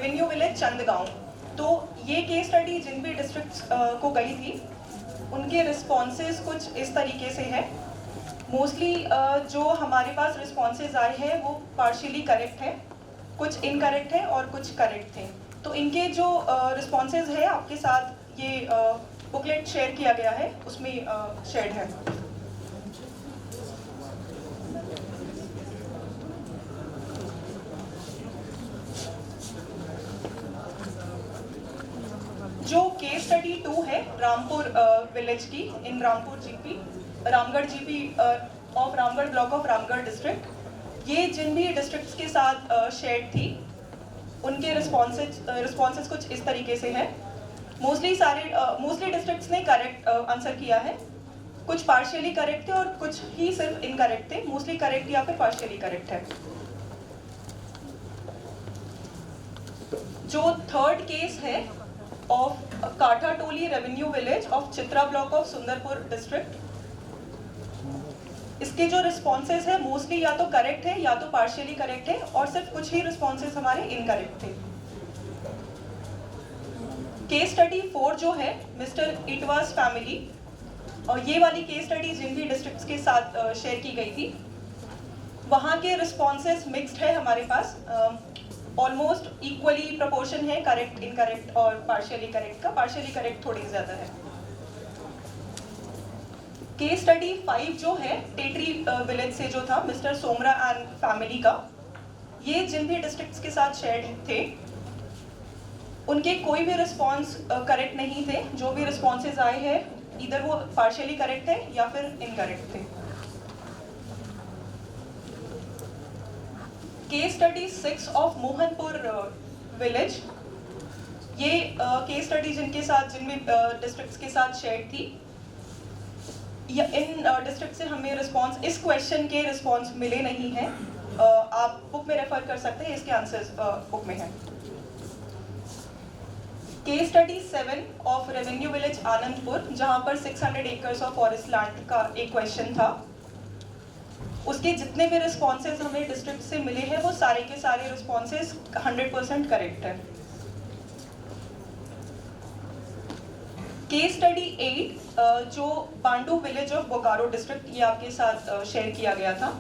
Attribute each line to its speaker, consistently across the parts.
Speaker 1: Revenue village चंदगांव। तो ये case study जिन भी डिस्ट्रिक्ट्स को गई थी उनके रिस्पॉन्सेज कुछ इस तरीके से है। मोस्टली जो हमारे पास रिस्पॉन्सेज आए हैं वो पार्शियली करेक्ट है, कुछ इनकरेक्ट है और कुछ करेक्ट थे। तो इनके जो रिस्पॉन्सेज है आपके साथ ये बुकलेट शेयर किया गया है, उसमें शेयर है। जो केस स्टडी 2 है रामपुर विलेज की in Rampur GP, Ramgarh GP of Ramgarh block of Ramgarh district, ये जिन भी डिस्ट्रिक्ट्स के साथ शेयर थी उनके रिस्पॉन्सेज कुछ इस तरीके से है। मोस्टली डिस्ट्रिक्ट्स ने करेक्ट आंसर किया है, कुछ पार्शियली करेक्ट थे और कुछ ही सिर्फ इनकरेक्ट थे। मोस्टली करेक्ट या फिर पार्शियली करेक्ट है। जो थर्ड केस है of Kathatoli revenue village of Chitra block of Sundarpur district, इसके जो रिस्पॉन्सेज है मोस्टली या तो करेक्ट है या तो पार्शियली करेक्ट है और सिर्फ कुछ ही रिस्पॉन्सेज हमारे इनकरेक्ट थे। केस स्टडी 4 जो है मिस्टर इटवास फैमिली, और ये वाली केस स्टडी जिन भी डिस्ट्रिक्ट्स के साथ शेयर की गई थी वहाँ के रिस्पॉन्सेज मिक्स्ड है हमारे पास। ऑलमोस्ट इक्वली प्रोपोर्शन है करेक्ट इनकरेक्ट और पार्शियली करेक्ट का। पार्शियली करेक्ट थोड़ी ज़्यादा है। केस स्टडी 5 जो है टेटरी विलेज से जो था मिस्टर सोमरा एंड फैमिली का, ये जिन भी डिस्ट्रिक्ट्स के साथ शेयर थे उनके कोई भी रिस्पॉन्स करेक्ट नहीं थे। जो भी रिस्पॉन्सेज आए हैं इधर वो पार्शियली करेक्ट है या फिर इनकरेक्ट थे। Case study 6 of Mohanpur village, ये केस स्टडी जिनके साथ जिन भी डिस्ट्रिक्ट्स के साथ शेयर थी, या इन डिस्ट्रिक्ट से हमें रिस्पॉन्स इस क्वेश्चन के रिस्पॉन्स मिले नहीं हैं। आप बुक में रेफर कर सकते हैं, इसके आंसर्स बुक में हैं। Case study 7 of revenue village Anandpur, जहां पर 600 एकर्स ऑफ फॉरेस्ट लैंड का एक क्वेश्चन था, उसके जितने भी रिस्पॉन्सेज हमें डिस्ट्रिक्ट से मिले हैं वो सारे के सारे रिस्पॉन्सेज 100% करेक्ट है। केस स्टडी 8 जो बांडू विलेज ऑफ बोकारो डिस्ट्रिक्ट, ये आपके साथ शेयर किया गया था।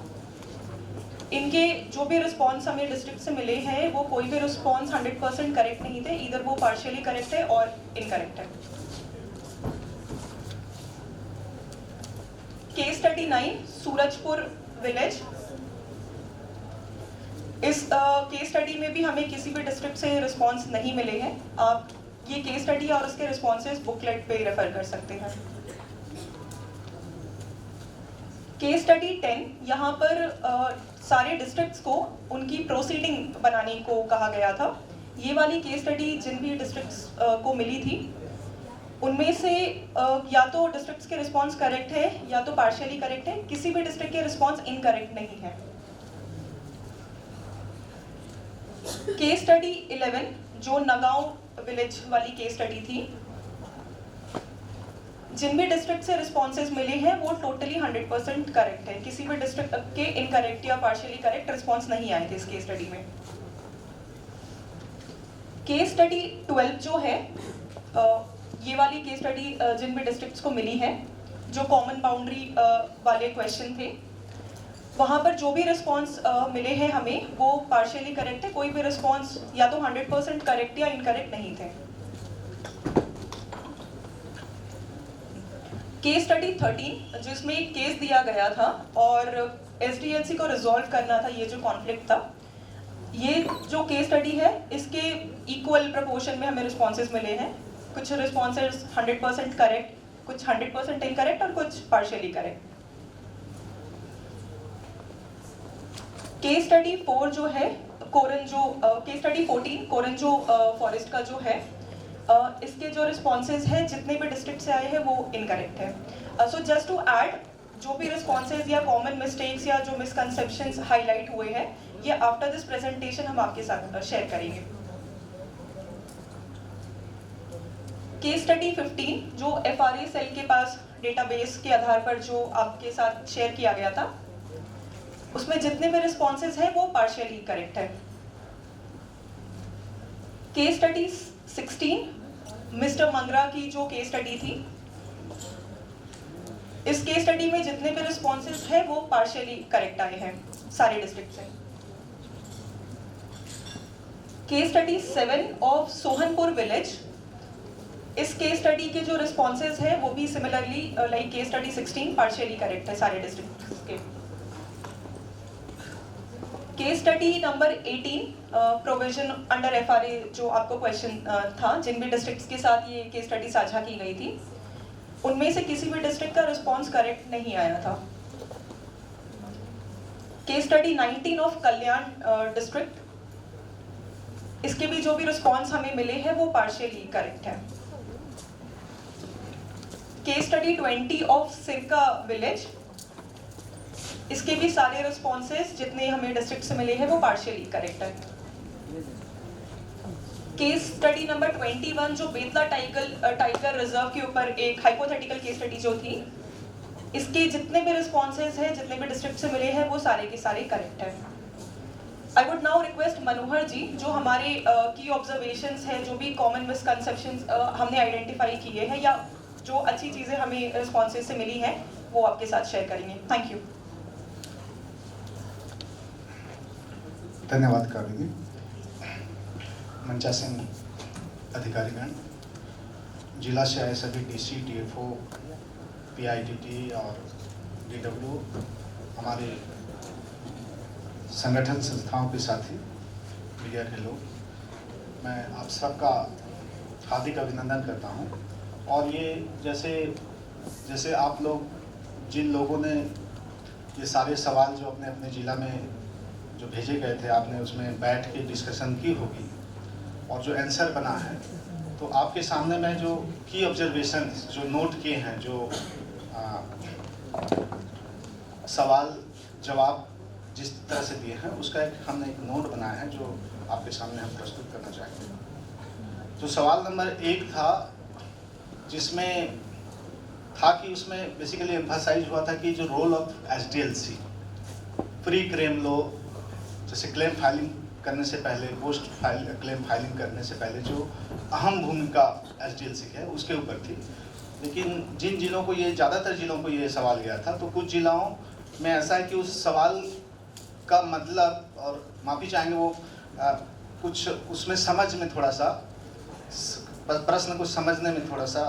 Speaker 1: इनके जो भी रिस्पॉन्स हमें डिस्ट्रिक्ट से मिले हैं वो कोई भी रिस्पॉन्स 100% करेक्ट नहीं थे, इधर वो पार्शियली करेक्ट है और इनकरेक्ट है। केस स्टडी 9 सूरजपुर विलेज, इस केस स्टडी में भी हमें किसी भी डिस्ट्रिक्ट से रिस्पॉन्स नहीं मिले हैं। आप ये केस स्टडी और उसके रिस्पॉन्सेज बुकलेट पे रेफर कर सकते हैं। केस स्टडी 10, यहाँ पर सारे डिस्ट्रिक्ट्स को उनकी प्रोसीडिंग बनाने को कहा गया था। ये वाली केस स्टडी जिन भी डिस्ट्रिक्ट्स को मिली थी उनमें से या तो डिस्ट्रिक्ट्स के रिस्पॉन्स करेक्ट है या तो पार्शियली करेक्ट है, किसी भी डिस्ट्रिक्ट के रिस्पॉन्स इनकरेक्ट नहीं है। केस स्टडी 11 जो नगांव विलेज वाली केस स्टडी थी, जिन भी डिस्ट्रिक्ट से रिस्पॉन्सेज मिले हैं वो टोटली 100% करेक्ट है। किसी भी डिस्ट्रिक्ट के इनकरेक्ट या पार्शियली करेक्ट रिस्पॉन्स नहीं आए थे इस केस स्टडी में। केस स्टडी 12 जो है ये वाली केस स्टडी जिन भी डिस्ट्रिक्ट्स को मिली है, जो कॉमन बाउंड्री वाले क्वेश्चन थे, वहाँ पर जो भी रिस्पॉन्स मिले हैं हमें वो पार्शियली करेक्ट है। कोई भी रिस्पॉन्स या तो 100% करेक्ट या इनकरेक्ट नहीं थे। केस स्टडी 13 जिसमें एक केस दिया गया था और एसडीएलसी को रिजॉल्व करना था ये जो कॉन्फ्लिक्ट था, ये जो केस स्टडी है इसके इक्वल प्रोपोर्शन में हमें रिस्पॉन्सेज मिले हैं। कुछ रिस्पॉन्सेज 100% करेक्ट, कुछ 100% इनकरेक्ट और कुछ पार्शियली करेक्ट। केस स्टडी 4 जो है कोरंजो, केस स्टडी 14 कोरंजो फॉरेस्ट का जो है, इसके जो रिस्पॉन्सेज हैं जितने भी डिस्ट्रिक्ट से आए हैं वो इनकरेक्ट है। सो जस्ट टू ऐड, जो भी रिस्पॉन्सेज या कॉमन मिस्टेक्स या जो मिसकंसेप्शंस हाईलाइट हुए हैं ये आफ्टर दिस प्रेजेंटेशन हम आपके साथ शेयर करेंगे। केस स्टडी 15 जो एफआरए सेल के पास डेटाबेस के आधार पर जो आपके साथ शेयर किया गया था, उसमें जितने भी रिस्पॉन्सेज हैं वो पार्शियली करेक्ट है। केस स्टडी 16 मिस्टर मंगरा की जो केस स्टडी थी, इस केस स्टडी में जितने भी रिस्पॉन्सेज है वो पार्शियली करेक्ट आए हैं सारे डिस्ट्रिक्ट से। Case study 7 of Sohanpur village, इस केस स्टडी के जो रिस्पॉन्सेज है वो भी similarly like case study 16 partially correct है सारे डिस्ट्रिक्ट के। Case study number 18 provision under FRA, जो आपको क्वेश्चन था, जिन भी डिस्ट्रिक्ट्स के साथ ये केस स्टडी साझा की गई थी उनमें से किसी भी डिस्ट्रिक्ट का रिस्पॉन्स करेक्ट नहीं आया था। Case study 19 of Kalyan district, इसके भी जो भी रिस्पॉन्स हमें मिले हैं वो पार्शियली करेक्ट है। केस स्टडी 20 ऑफ सिरका विलेज, इसके भी सारे रिस्पॉन्सेस जितने हमें डिस्ट्रिक्ट से मिले हैं वो पार्शियली करेक्ट है। केस स्टडी नंबर 21 जो बेतला टाइगर रिजर्व के ऊपर एक हाइपोथेटिकल केस स्टडी जो थी, इसके जितने भी रिस्पॉन्सेस हैं जितने भी डिस्ट्रिक्ट से मिले हैं वो सारे के सारे करेक्ट है। आई वुड नाउ रिक्वेस्ट मनोहर जी, जो हमारे की ऑब्जर्वेशंस हैं, जो भी कॉमन मिसकंसेप्शंस हमने आइडेंटिफाई किए हैं या जो अच्छी चीज़ें हमें रिस्पॉन्सेस से मिली हैं वो आपके साथ शेयर करेंगे। Thank you.
Speaker 2: धन्यवाद काबिनी। मंचासीन अधिकारीगण, जिला से आए सभी डीसी, डीएफओ, पीआईडीटी और डीडब्ल्यू, हमारे संगठन संस्थाओं के साथी, मीडिया के लोग, मैं आप सबका हार्दिक अभिनंदन करता हूं। और ये जैसे आप लोग, जिन लोगों ने ये सारे सवाल जो अपने अपने ज़िला में जो भेजे गए थे, आपने उसमें बैठ के डिस्कशन की होगी और जो आंसर बना है, तो आपके सामने मैं जो की ऑब्जर्वेशन जो नोट किए हैं, जो सवाल जवाब जिस तरह से दिए हैं, उसका हमने एक नोट बनाया है जो आपके सामने हम प्रस्तुत करना चाहेंगे। जो सवाल नंबर 1 था, जिसमें था कि उसमें बेसिकली एम्फसाइज हुआ था कि जो role of SDLC, pre claim लो, जैसे क्लेम फाइलिंग करने से पहले, पोस्ट क्लेम फाइलिंग करने से पहले जो अहम भूमिका एसडीएलसी की है उसके ऊपर थी। लेकिन जिन जिलों को ये, ज़्यादातर जिलों को ये सवाल गया था, तो कुछ जिलों में ऐसा है कि उस सवाल का मतलब, और माफ़ी चाहेंगे वो कुछ उसमें समझ में थोड़ा सा, प्रश्न को समझने में थोड़ा सा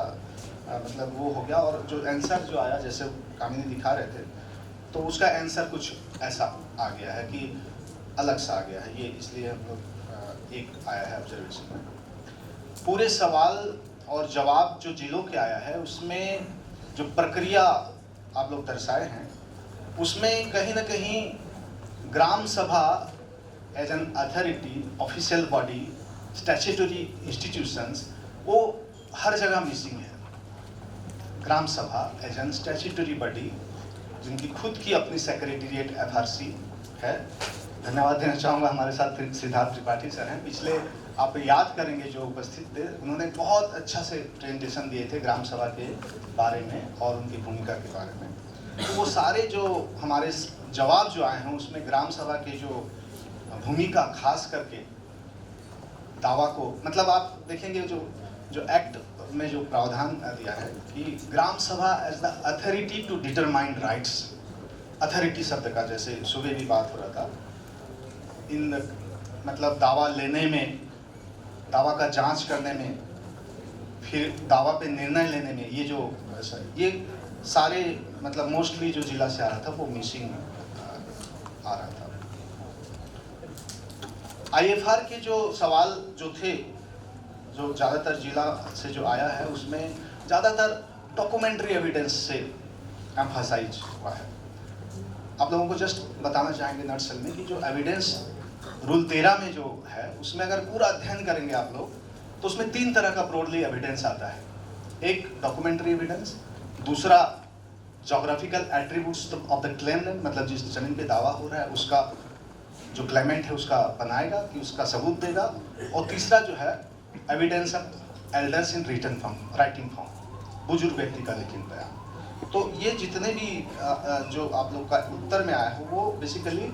Speaker 2: मतलब वो हो गया, और जो आंसर जो आया, जैसे कामिनी दिखा रहे थे, तो उसका आंसर कुछ ऐसा आ गया है कि अलग सा आ गया है। ये इसलिए हम लोग एक आया है ऑब्जर्वेशन में। पूरे सवाल और जवाब जो जिलों के आया है, उसमें जो प्रक्रिया आप लोग दर्शाए हैं, उसमें कहीं ना कहीं gram sabha as an authority, official body, statutory institutions, वो हर जगह मिसिंग है। ग्राम sabha as N statutory body, जिनकी खुद की अपनी सेक्रेटेरिएट एफआरसी है। धन्यवाद देना चाहूँगा, हमारे साथ सिद्धार्थ त्रिपाठी सर हैं, पिछले आप याद करेंगे जो उपस्थित थे, उन्होंने बहुत अच्छा से प्रेजेंटेशन दिए थे ग्राम सभा के बारे में और उनकी भूमिका के बारे में। तो वो सारे जो हमारे जवाब जो आए हैं, उसमें ग्राम सभा के जो भूमिका, खास करके दावा को, मतलब आप देखेंगे जो एक्ट में जो प्रावधान दिया है कि gram sabha as the authority to determine rights, authority शब्द का जैसे सुबह भी बात हो रहा था, इन मतलब दावा लेने में, दावा का जांच करने में, फिर दावा पे निर्णय लेने में, ये जो ये सारे मतलब मोस्टली जो जिला से आ रहा था वो मिसिंग आ रहा था। आईएफआर के जो सवाल जो थे, जो ज़्यादातर जिला से जो आया है, उसमें ज़्यादातर डॉक्यूमेंट्री एविडेंस से एम्फसाइज हुआ है। आप लोगों को जस्ट बताना चाहेंगे नटशेल में कि जो एविडेंस रूल 13 में जो है, उसमें अगर पूरा अध्ययन करेंगे आप लोग, तो उसमें 3 तरह का ब्रॉडली एविडेंस आता है। एक डॉक्यूमेंट्री एविडेंस, दूसरा जोग्राफिकल एट्रीब्यूट्स ऑफ द क्लेमनेंट, मतलब जिस जमीन पे दावा हो रहा है उसका जो क्लेमेंट है उसका बनाएगा, कि उसका सबूत देगा, और तीसरा जो है evidence of elders in written form, writing form, बुजुर्ग व्यक्ति का लिखित बयान। तो ये जितने भी जो आप लोग का उत्तर में आया हो, वो बेसिकली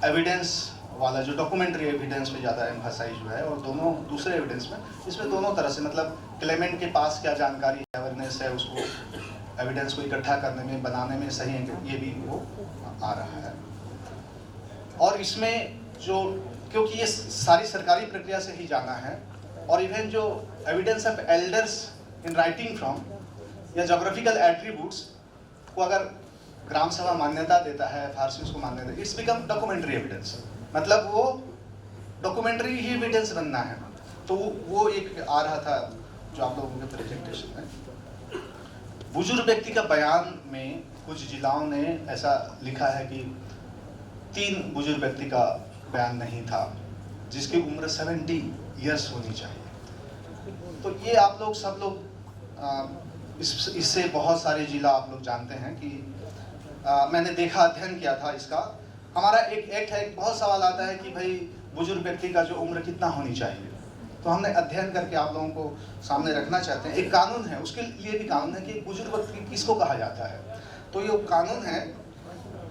Speaker 2: एविडेंस वाला जो डॉक्यूमेंट्री एविडेंस पे ज़्यादा एम्फसाइज हुआ है, और दोनों दूसरे एविडेंस में इसमें दोनों तरह से, मतलब क्लेमेंट के पास क्या जानकारी अवेयरनेस है, उसको एविडेंस को इकट्ठा करने में, बनाने में सही है, ये भी वो आ रहा है। और इसमें जो, क्योंकि ये सारी सरकारी प्रक्रिया से ही जाना है, और इवन जो evidence of elders in writing from या जोग्राफिकल एट्रीब्यूट्स को अगर ग्राम सभा मान्यता देता है, फारसी उसको मान्यता, इट्स बिकम डॉक्यूमेंट्री एविडेंस, मतलब वो डॉक्यूमेंट्री ही एविडेंस बनना है। तो वो एक आ रहा था जो आप लोगों के प्रेजेंटेशन में। बुजुर्ग व्यक्ति का बयान में कुछ जिलाओं ने ऐसा लिखा है कि 3 बुजुर्ग व्यक्ति का बयान नहीं था जिसकी उम्र 70 इयर्स होनी चाहिए। तो ये आप लोग सब लोग इससे बहुत सारे जिला आप लोग जानते हैं कि मैंने देखा, अध्ययन किया था इसका। हमारा एक एक्ट है, बहुत सवाल आता है कि भाई बुजुर्ग व्यक्ति का जो उम्र कितना होनी चाहिए, तो हमने अध्ययन करके आप लोगों को सामने रखना चाहते हैं। एक कानून है, उसके लिए भी कानून है कि बुजुर्ग व्यक्ति किसको कहा जाता है। तो ये कानून है,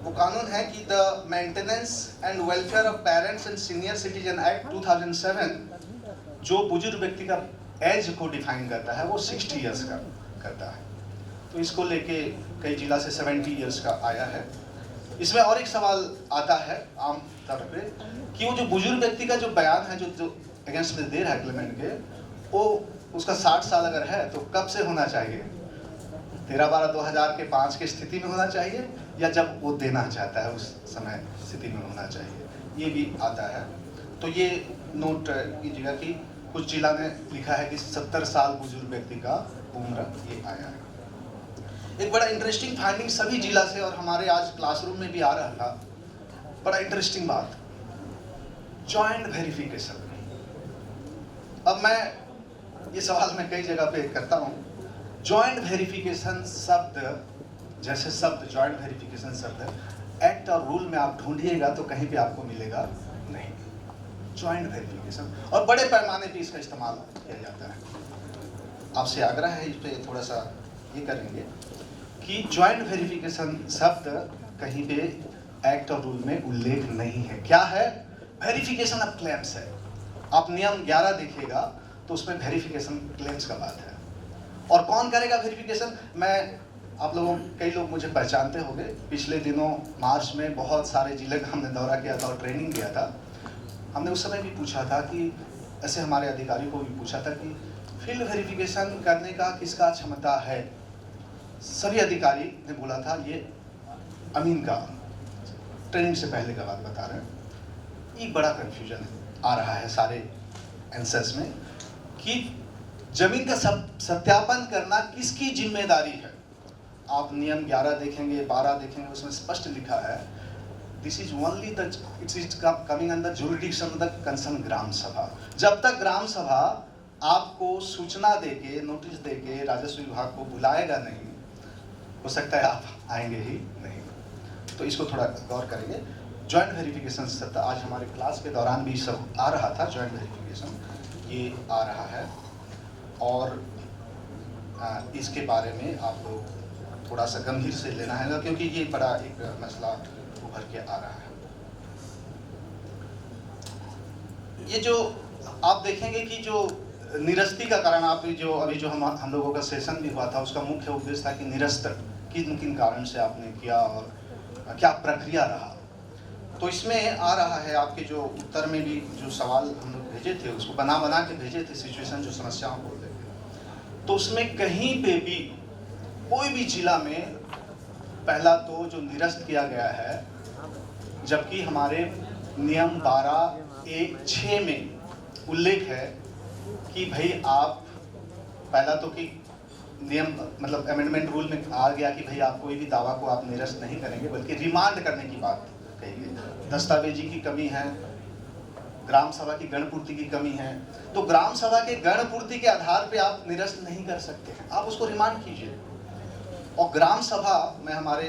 Speaker 2: वो कानून है कि the maintenance and welfare of parents and senior citizen act 2007 जो बुजुर्ग व्यक्ति का एज को डिफाइन करता है वो 60 इयर्स का करता है। तो इसको लेके कई जिला से 70 इयर्स का आया है। इसमें और एक सवाल आता है आम तौर पे कि वो जो बुजुर्ग व्यक्ति का जो बयान है जो अगेंस्ट में दे रहा है क्लेमेंट के, वो उसका 60 साल अगर है तो कब से होना चाहिए? 13/12/2005 की स्थिति में होना चाहिए या जब वो देना चाहता है उस समय स्थिति में होना चाहिए, ये भी आता है। तो ये नोट कीजिएगा कि कुछ जिला ने लिखा है कि 70 साल बुजुर्ग व्यक्ति का उम्र ये आया है। एक बड़ा इंटरेस्टिंग फाइंडिंग सभी जिला से, और हमारे आज क्लासरूम में भी आ रहा था, बड़ा इंटरेस्टिंग बात, जॉइंट वेरिफिकेशन। अब मैं ये सवाल मैं कई जगह पे करता हूँ, जॉइंट वेरिफिकेशन शब्द, जैसे शब्द जॉइंट वेरिफिकेशन शब्द एक्ट और रूल में आप ढूंढिएगा तो कहीं पे आपको मिलेगा नहीं। जॉइंट वेरिफिकेशन, और बड़े पैमाने पे इसका इस्तेमाल किया जाता है। आपसे आग्रह है इस पे थोड़ा सा ये करेंगे कि जॉइंट वेरिफिकेशन शब्द कहीं पे एक्ट और रूल में उल्लेख नहीं है। क्या है? वेरिफिकेशन ऑफ क्लेम्स है। आप नियम 11 देखिएगा तो उसमें वेरिफिकेशन क्लेम्स का बात है। और कौन करेगा वेरिफिकेशन? मैं, आप लोगों, कई लोग मुझे पहचानते होंगे, पिछले दिनों मार्च में बहुत सारे जिले का हमने दौरा किया था और ट्रेनिंग किया था। हमने उस समय भी पूछा था कि, ऐसे हमारे अधिकारी को भी पूछा था कि फील्ड वेरिफिकेशन करने का किसका क्षमता है। सभी अधिकारी ने बोला था ये अमीन का, ट्रेनिंग से पहले का बात बता रहे हैं। एक बड़ा कन्फ्यूजन आ रहा है सारे आंसर्स में कि जमीन का सत्यापन करना किसकी जिम्मेदारी है। आप नियम 11 देखेंगे, 12 देखेंगे, उसमें स्पष्ट लिखा है this is only the it's coming under jurisdiction of the concern gram sabha. जब तक ग्राम सभा आपको सूचना देके, नोटिस देके राजस्व विभाग को बुलाएगा नहीं, हो सकता है आप आएंगे ही नहीं। तो इसको थोड़ा गौर करेंगे। जॉइंट वेरिफिकेशन शब्द आज हमारे क्लास के दौरान भी सब आ रहा था। जॉइंट वेरिफिकेशन ये आ रहा है, और इसके बारे में आप लोग थोड़ा सा गंभीर से लेना है क्योंकि ये बड़ा एक मसला उभर के आ रहा है। ये जो आप देखेंगे कि जो निरस्ती का कारण, आप जो अभी जो हम लोगों का सेशन भी हुआ था, उसका मुख्य उद्देश्य था कि निरस्त किन किन कारण से आपने किया और क्या प्रक्रिया रहा। तो इसमें आ रहा है आपके जो उत्तर में भी जो सवाल हम लोग भेजे थे, उसको बना के भेजे थे, सिचुएशन जो समस्याओं को लेकर। तो उसमें कहीं पे भी कोई भी जिला में पहला तो जो निरस्त किया गया है, जबकि हमारे नियम 12(a)(6) में उल्लेख है कि भाई आप, पहला तो कि नियम मतलब अमेंडमेंट रूल में आ गया कि भाई आप कोई भी दावा को आप निरस्त नहीं करेंगे, बल्कि रिमांड करने की बात कही गई। दस्तावेजी की कमी है, ग्राम सभा की गणपूर्ति की कमी है, तो ग्राम सभा के गणपूर्ति के आधार पे आप निरस्त नहीं कर सकते हैं, आप उसको रिमांड कीजिए। और ग्राम सभा में हमारे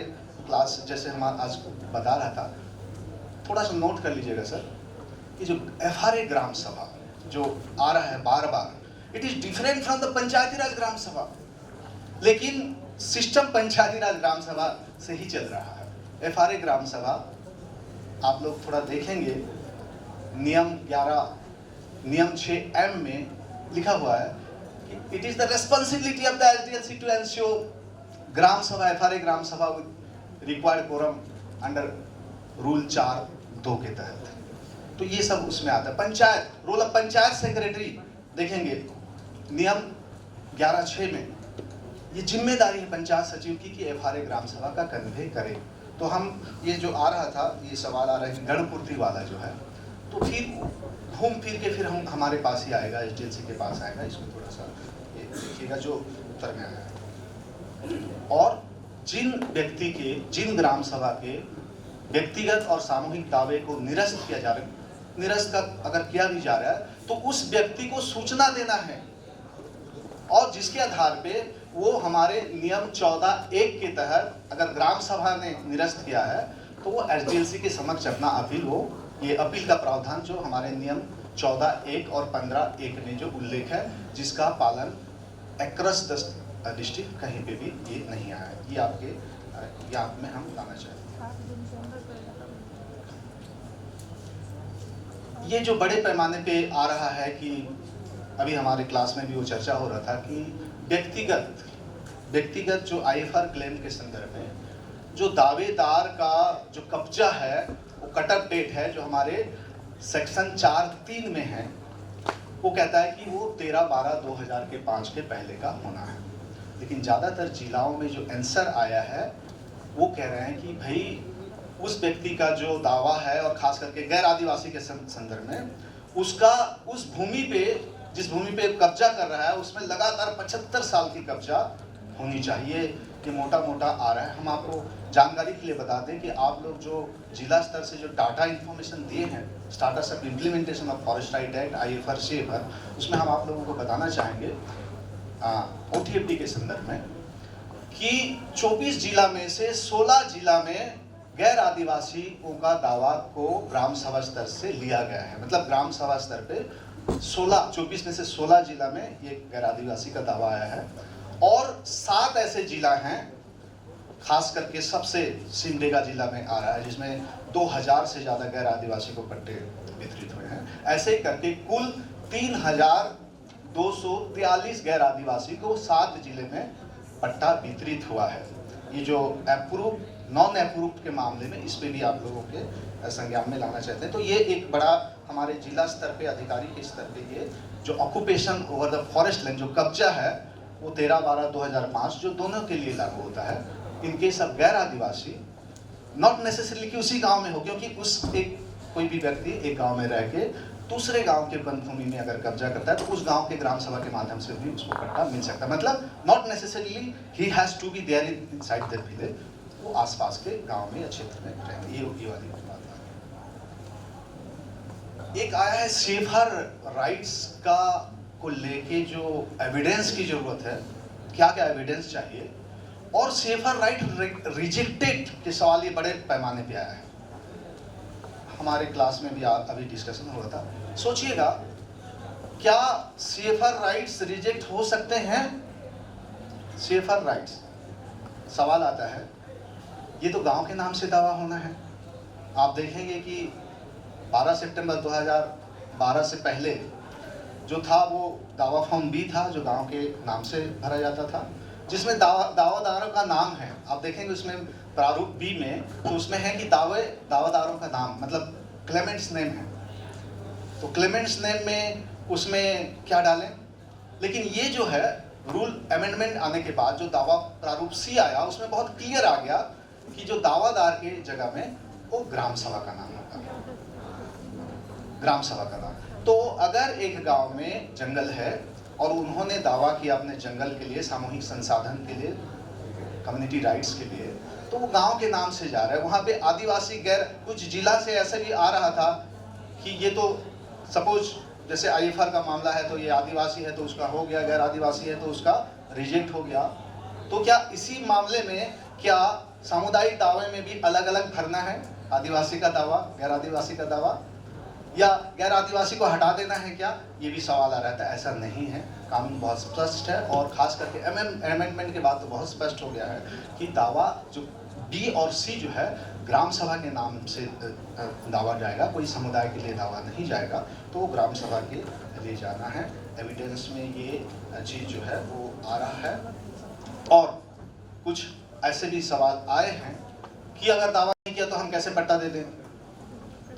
Speaker 2: क्लास जैसे हम आज बता रहा था, थोड़ा सा नोट कर लीजिएगा सर, कि जो FRA ग्राम सभा जो आ रहा है बार बार, it is different from the panchayati raj gram sabha, लेकिन सिस्टम पंचायती राज ग्राम सभा से ही चल रहा है। FRA ग्राम सभा आप लोग थोड़ा देखेंगे नियम 6M में लिखा हुआ है कि it is the responsibility of the SDLC to ensure gram sabha FRA gram sabha with required quorum under rule 4(2) के तहत। तो ये सब उसमें आता है। Panchayat, role of panchayat secretary देखेंगे नियम 11(6) में, ये जिम्मेदारी है पंचायत सचिव की कि एफआरए ग्राम सभा का कन्वे करे। तो हम ये जो आ रहा था, ये सवाल आ रहा है कि गणपूर्ति वाला जो है, तो फिर घूम फिर के फिर हम हमारे पास ही आएगा, एसडीएलसी के पास आएगा। इसको थोड़ा सा ये देखिएगा जो उत्तर में आया है। और जिन ग्राम सभा के व्यक्तिगत और सामूहिक दावे को निरस्त किया जा रहा है, निरस्त का अगर किया भी जा रहा है, तो उस व्यक्ति को सूचना देना है, और जिसके आधार पे वो हमारे नियम 14(1) के तहत अगर ग्राम सभा ने निरस्त किया है तो वो एसडीएलसी के समक्ष अपना अपील, वो ये अपील का प्रावधान जो हमारे नियम 14(1) और 15(1) में जो उल्लेख है, जिसका पालन अक्रॉस द डिस्ट्रिक्ट कहीं पे भी ये नहीं आया है, ये आपके याद में हम लाना चाहते हैं। ये जो बड़े पैमाने पे आ रहा है कि अभी हमारे क्लास में भी वो चर्चा हो रहा था कि व्यक्तिगत जो आईएफआर क्लेम के संदर्भ में जो दावेदार का जो कब्जा है, वो कट ऑफ डेट है जो हमारे सेक्शन 4(3) में है, वो कहता है कि वो 13/12/2005 के पहले का होना है। लेकिन ज़्यादातर जिलाओं में जो आंसर आया है वो कह रहे हैं कि भाई उस व्यक्ति का जो दावा है, और खास करके गैर आदिवासी के संदर्भ में, उसका उस भूमि पे, जिस भूमि पे कब्जा कर रहा है, उसमें लगातार 75 साल की कब्जा होनी चाहिए। ये मोटा मोटा आ रहा है। हम आपको जानकारी के लिए बता दें कि आप लोग जो जिला स्तर से जो डाटा इंफॉर्मेशन दिए हैं, status of implementation of forest right act IFR शेफर, उसमें हम आप लोगों को बताना चाहेंगे ओटीएफडी के संदर्भ में कि 24 जिला में से 16 जिला में गैर आदिवासियों का दावा को ग्राम सभा स्तर से लिया गया है। मतलब ग्राम सभा स्तर पे 24 में से 16 जिला में ये गैर आदिवासी का दावा आया है, और 7 ऐसे जिला हैं, खास करके सबसे सिमडेगा जिला में आ रहा है, जिसमें 2000 से ज़्यादा गैर आदिवासी को पट्टे वितरित हुए हैं। ऐसे ही करके कुल 3243 गैर आदिवासी को 7 जिले में पट्टा वितरित हुआ है। ये जो अप्रूव नॉन अप्रूव्ड के मामले में, इस पे भी आप लोगों के संज्ञान में लाना चाहते हैं। तो ये एक बड़ा हमारे जिला स्तर पे, अधिकारी के स्तर पे, ये जो occupation over the forest land, जो कब्जा है, वो 13/12/2005 जो दोनों के लिए लागू होता है। इनके सब गैर आदिवासी, नॉट नेसेसरीली कि उसी गांव में हो, क्योंकि कोई भी व्यक्ति एक गांव में रह के दूसरे गांव के वन भूमि में अगर कब्जा करता है तो उस गांव के ग्राम सभा के माध्यम से भी उसको पट्टा मिल सकता है। मतलब नॉट नेसेसरीली ही has to be there inside the village, वो आसपास के गांव में या क्षेत्र में रहेंगे। ये वाली बात है। एक आया है सेफर राइट्स का को लेके जो एविडेंस की जरूरत है, क्या क्या एविडेंस चाहिए, और सेफर राइट रिजेक्टेड के सवाल ये बड़े पैमाने पे आया है। हमारे क्लास में भी अभी डिस्कशन हुआ था। सोचिएगा, क्या सेफर राइट्स रिजेक्ट हो सकते हैं? सेफर राइट्स, सवाल आता है, ये तो गांव के नाम से दावा होना है। आप देखेंगे कि 12 सितंबर 2012 से पहले जो था वो दावा फॉर्म बी था, जो गांव के नाम से भरा जाता था, जिसमें दावादारों का नाम है। आप देखेंगे उसमें प्रारूप बी में, तो उसमें है कि दावादारों का नाम, मतलब क्लेमेंट्स नेम है। तो क्लेमेंट्स नेम में उसमें क्या डालें? लेकिन ये जो है रूल अमेंडमेंट आने के बाद जो दावा प्रारूप सी आया, उसमें बहुत क्लियर आ गया कि जो दावादार के जगह में वो ग्राम सभा का नाम होगा, ग्राम सभा का नाम। तो अगर एक गांव में जंगल है और उन्होंने दावा किया अपने जंगल के लिए, सामूहिक संसाधन के लिए, कम्युनिटी राइट्स के लिए, तो वो गांव के नाम से जा रहा है। वहाँ पे आदिवासी गैर, कुछ जिला से ऐसा भी आ रहा था कि ये तो सपोज जैसे आईएफआर का मामला है तो ये आदिवासी है तो उसका हो गया, गैर आदिवासी है तो उसका रिजेक्ट हो गया। तो क्या इसी मामले में क्या सामुदायिक दावे में भी अलग अलग भरना है? आदिवासी का दावा, गैर आदिवासी का दावा, या गैर आदिवासी को हटा देना है क्या? ये भी सवाल आ रहा था। ऐसा नहीं है, कानून बहुत स्पष्ट है, और खास करके अमेंडमेंट के बाद तो बहुत स्पष्ट हो गया है कि दावा जो बी और सी जो है ग्राम सभा के नाम से दावा जाएगा, कोई समुदाय के लिए दावा नहीं जाएगा, तो ग्राम सभा के लिए जाना है। एविडेंस में ये चीज़ जो है वो आ रहा है। और कुछ ऐसे भी सवाल आए हैं कि अगर दावा नहीं किया तो हम कैसे पट्टा दे दें,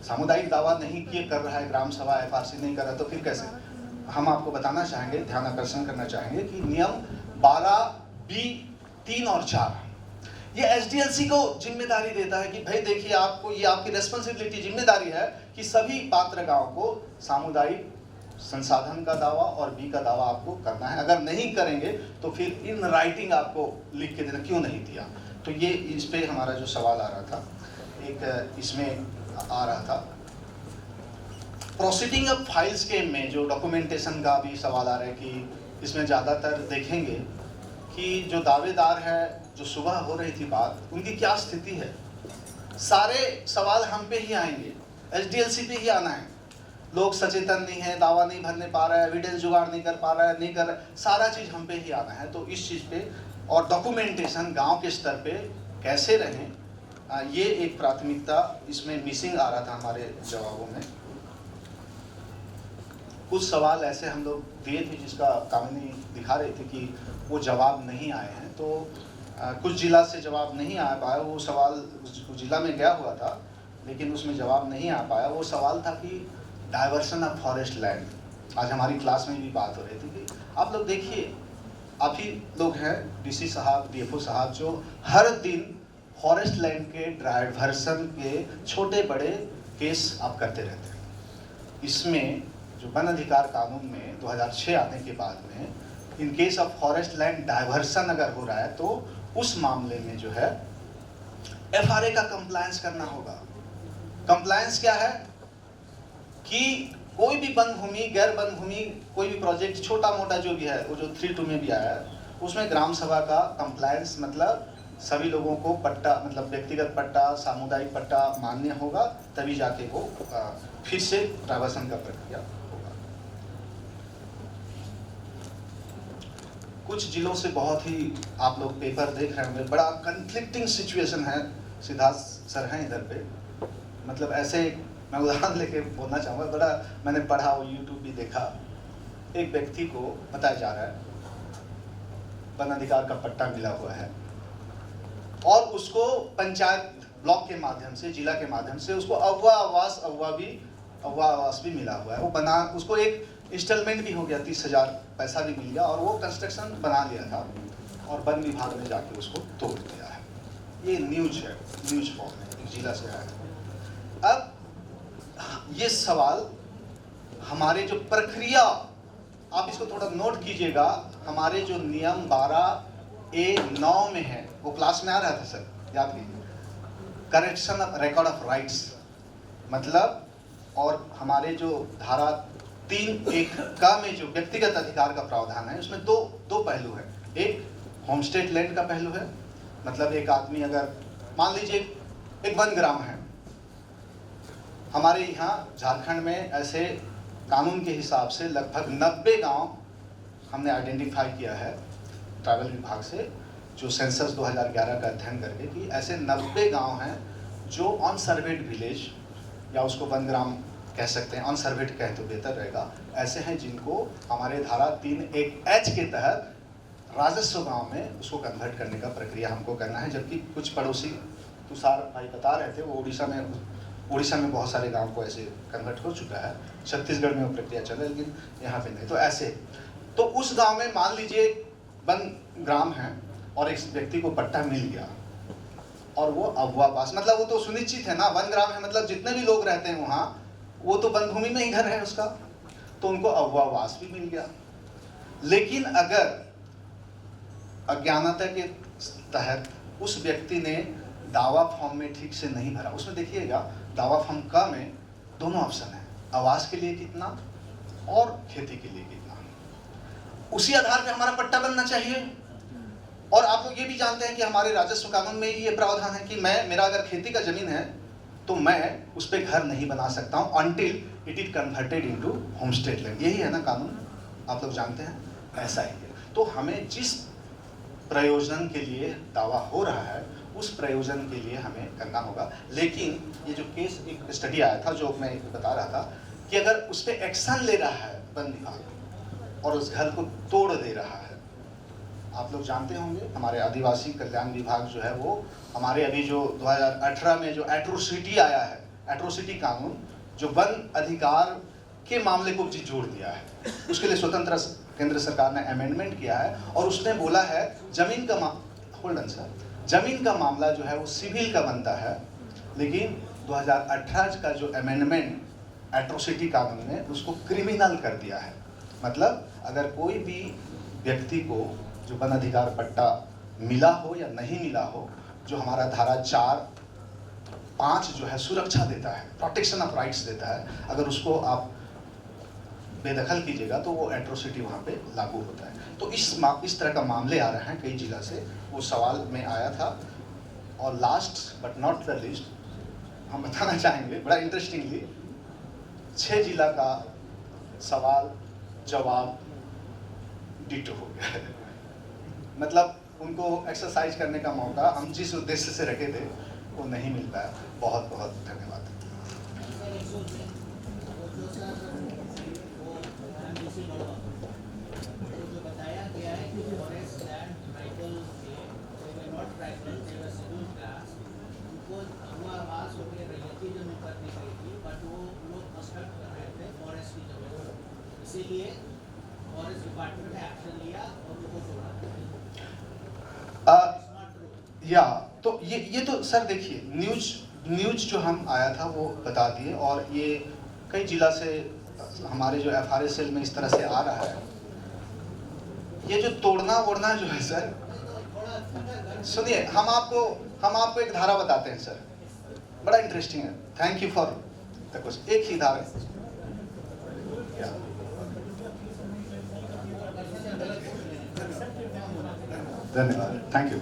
Speaker 2: सामुदायिक दावा नहीं किए कर रहा है ग्राम सभा, FRC नहीं कर रहा तो फिर कैसे। हम आपको बताना चाहेंगे, ध्यान आकर्षण करना चाहेंगे कि नियम 12B(3) और 4 ये SDLC को जिम्मेदारी देता है कि भाई देखिए, आपको ये आपकी रेस्पॉन्सिबिलिटी, जिम्मेदारी है कि सभी पात्र गांव को सामुदायिक संसाधन का दावा और बी का दावा आपको करना है। अगर नहीं करेंगे तो फिर इन राइटिंग आपको लिख के देना, क्यों नहीं दिया। तो ये इस पे हमारा जो सवाल आ रहा था, एक इसमें आ रहा था प्रोसीडिंग ऑफ फाइल्स के में जो डॉक्यूमेंटेशन का भी सवाल आ रहा है कि इसमें ज़्यादातर देखेंगे कि जो दावेदार है, जो सुबह हो रही थी बात, उनकी क्या स्थिति है। सारे सवाल हम पे ही आएंगे, SDLC पे ही आना है। लोग सचेतन नहीं है, दावा नहीं भरने पा रहा है, एविडेंस जुगाड़ नहीं कर पा रहा है, नहीं कर रहा, सारा चीज़ हम पे ही आना है। तो इस चीज़ पे और डॉक्यूमेंटेशन गांव के स्तर पे कैसे रहें, ये एक प्राथमिकता इसमें मिसिंग आ रहा था हमारे जवाबों में। कुछ सवाल ऐसे हम लोग दिए थे जिसका कामिनी दिखा रहे थे कि वो जवाब नहीं आए हैं। तो कुछ जिला से जवाब नहीं आ पाया, वो सवाल उस जिला में गया हुआ था लेकिन उसमें जवाब नहीं आ पाया। वो सवाल था कि डाइवर्सन ऑफ फॉरेस्ट लैंड। आज हमारी क्लास में भी बात हो रही थी कि आप लोग देखिए, आप ही लोग हैं DC साहब, DFO साहब, जो हर दिन फॉरेस्ट लैंड के डाइवर्सन के छोटे बड़े केस आप करते रहते हैं। इसमें जो वन अधिकार कानून में 2006 आने के बाद में in case of forest land diversion अगर हो रहा है तो उस मामले में जो है FRA का कंप्लायंस करना होगा। कंप्लायंस क्या है कि कोई भी वन भूमि, गैर वन भूमि, कोई भी प्रोजेक्ट छोटा मोटा जो भी है, वो जो 3(2) में भी आया है, उसमें ग्राम सभा का कंप्लायंस मतलब सभी लोगों को पट्टा, मतलब व्यक्तिगत पट्टा, सामुदायिक पट्टा मान्य होगा, तभी जाके वो फिर से डाइवर्सन का प्रक्रिया होगा। कुछ जिलों से बहुत ही आप लोग पेपर देख रहे होंगे, बड़ा कंफ्लिक्टिंग सिचुएशन है। सिद्धार्थ सर हैं इधर पे, मतलब ऐसे मैं उदाहरण लेके बोलना चाहूँगा, बड़ा मैंने पढ़ा, वो यूट्यूब भी देखा। एक व्यक्ति को बताया जा रहा है वन अधिकार का पट्टा मिला हुआ है और उसको पंचायत ब्लॉक के माध्यम से, जिला के माध्यम से उसको अगवा आवास भी मिला हुआ है। वो बना, उसको एक इंस्टॉलमेंट भी हो गया, 30,000 पैसा भी मिल गया और वो कंस्ट्रक्शन बना लिया था और वन विभाग ने जाके उसको तोड़ दिया है। ये न्यूज है, न्यूज फॉर्म है, जिला से आया है। अब ये सवाल हमारे जो प्रक्रिया, आप इसको थोड़ा नोट कीजिएगा, हमारे जो नियम 12A(9) में है, वो क्लास में आ रहा था सर, याद कीजिए, correction of record of rights मतलब, और हमारे जो धारा 3(1) का में जो व्यक्तिगत अधिकार का प्रावधान है, उसमें दो पहलू है। एक होमस्टेड लैंड का पहलू है, मतलब एक आदमी अगर मान लीजिए एक वन ग्राम है, हमारे यहाँ झारखंड में ऐसे कानून के हिसाब से लगभग 90 गांव हमने आइडेंटिफाई किया है ट्राइबल विभाग से, जो सेंसस 2011 का अध्ययन करके, कि ऐसे 90 गांव हैं जो अनसर्वेड विलेज, या उसको वन ग्राम कह सकते हैं, अनसर्वेड कहें तो बेहतर रहेगा, ऐसे हैं जिनको हमारे धारा 3(1)H के तहत राजस्व गांव में उसको कन्वर्ट करने का प्रक्रिया हमको करना है। जबकि कुछ पड़ोसी तुषार भाई बता रहे थे, वो उड़ीसा में बहुत सारे गांव को ऐसे कन्वर्ट हो चुका है, छत्तीसगढ़ में वो प्रक्रिया चल रही है, लेकिन यहाँ पे नहीं। तो ऐसे, तो उस गांव में मान लीजिए वन ग्राम है और एक व्यक्ति को पट्टा मिल गया और वो अववास, मतलब वो तो सुनिश्चित है ना, वन ग्राम है मतलब जितने भी लोग रहते हैं वहाँ, वो तो वन भूमि में ही घर है उसका, तो उनको अववास भी मिल गया। लेकिन अगर अज्ञानता के तहत उस व्यक्ति ने दावा फॉर्म में ठीक से नहीं भरा, उसमें देखिएगा दावा फॉर्म का में दोनों ऑप्शन है, आवास के लिए कितना और खेती के लिए कितना, उसी आधार पे हमारा पट्टा बनना चाहिए। और आप लोग ये भी जानते हैं कि हमारे राजस्व कानून में ये प्रावधान है कि मेरा अगर खेती का जमीन है तो मैं उस पर घर नहीं बना सकता हूँ until it is converted into homestead land. यही है ना कानून, आप लोग जानते हैं, ऐसा ही है। तो हमें जिस प्रयोजन के लिए दावा हो रहा है उस प्रयोजन के लिए हमें करना होगा। लेकिन ये जो केस, एक स्टडी आया था जो मैं बता रहा था कि अगर उस पर एक्शन ले रहा है वन विभाग और उस घर को तोड़ दे रहा है, आप लोग जानते होंगे हमारे आदिवासी कल्याण विभाग जो है वो हमारे अभी जो 2018 में जो एट्रोसिटी आया है, एट्रोसिटी कानून जो वन अधिकार के मामले को भी जोड़ दिया है, उसके लिए स्वतंत्र केंद्र सरकार ने अमेंडमेंट किया है और उसने बोला है जमीन का जमीन का मामला जो है वो सिविल का बनता है, लेकिन 2018 का जो अमेंडमेंट एट्रोसिटी कानून ने उसको क्रिमिनल कर दिया है। मतलब अगर कोई भी व्यक्ति को जो वन अधिकार पट्टा मिला हो या नहीं मिला हो, जो हमारा धारा 4-5 जो है सुरक्षा देता है, प्रोटेक्शन ऑफ राइट्स देता है, अगर उसको आप बेदखल कीजिएगा तो वो एट्रोसिटी वहाँ पे लागू होता है। तो इस तरह का मामले आ रहे हैं कई जिला से, वो सवाल में आया था। और last but not the least हम बताना चाहेंगे बड़ा इंटरेस्टिंगली 6 जिला का सवाल जवाब डिटो हो गया है। मतलब उनको एक्सरसाइज करने का मौका हम जिस उद्देश्य से रखे थे वो नहीं मिल पाया। बहुत बहुत धन्यवाद।
Speaker 3: जो बताया गया है कि फॉरेस्ट लैंड ट्राइबल के नॉट ट्राइबल शेड्यूल क्लास उनको हुआ आवास हो गया रैयती जमीन पर दी गई थी, बट वो लोग कंस्ट्रक्ट कर रहे थे फॉरेस्ट की जमीन, इसीलिए फॉरेस्ट डिपार्टमेंट ने एक्शन लिया और उनको तोड़ा।
Speaker 2: या तो ये तो सर देखिए न्यूज जो हम आया था वो बता दिए, और ये कई जिला से हमारे जो FRSL में इस तरह से आ रहा है। ये जो तोड़ना वोड़ना जो है सर, सुनिए हम आपको एक धारा बताते हैं सर, बड़ा इंटरेस्टिंग है। Thank you for the question. एक ही धारा, धन्यवाद, थैंक यू।